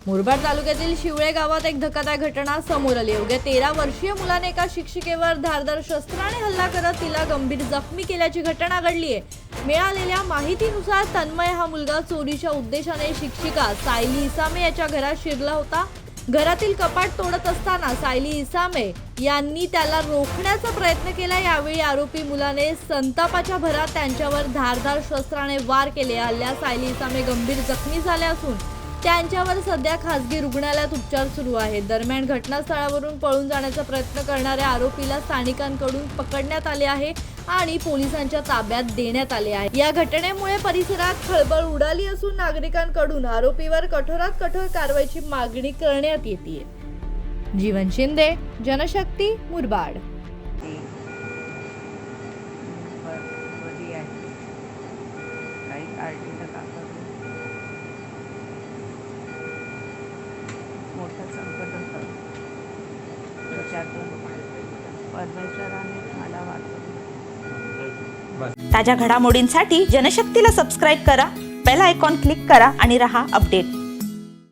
मुरबाड तालुक्यातील शिवळे गावात एक धक्कादायक घटना समोर आली। अवघ्या 13 वर्षीय मुलाने एका शिक्षिकेवर धारदार शस्त्राने हल्ला करत तिला गंभीर जखमी केल्याची घटना घडली आहे। मिळालेल्या माहितीनुसार तन्मय हा मुलगा चोरीच्या उद्देशाने शिक्षिका सायली इसामे याच्या घरात शिरला होता। घरातील कपाट तोडत असताना सायली इसामे यांनी त्याला रोखण्याचा प्रयत्न केला। यावेळी आरोपी मुलाने संतापाच्या भरात त्यांच्यावर धारदार शस्त्राने वार केले। हल्ल्यात सायली इसामे गंभीर जखमी झाल्या असून त्यांच्यावर सध्या खासगी रुग्णालयात उपचार सुरू आहेत। दरम्यान घटनास्थळावरून पळून जाण्याचा प्रयत्न करणाऱ्या आरोपीला स्थानिकांकडून पकडण्यात आले आहे आणि पोलिसांच्या ताब्यात देण्यात आले आहे। या घटनेमुळे परिसरात खळबळ उडाली असून नागरिकांकडून आरोपीवर कठोरात कठोर कारवाईची मागणी करण्यात येते। जीवन शिंदे, जनशक्ती, मुरबाड। मोठं संकट होतं, त्याच्यातून परमेश्वराने मला वाचवलं। ताज्या घडामोडींसाठी जनशक्तीला सबस्क्राईब करा, बेल आयकॉन क्लिक करा आणि रहा अपडेट।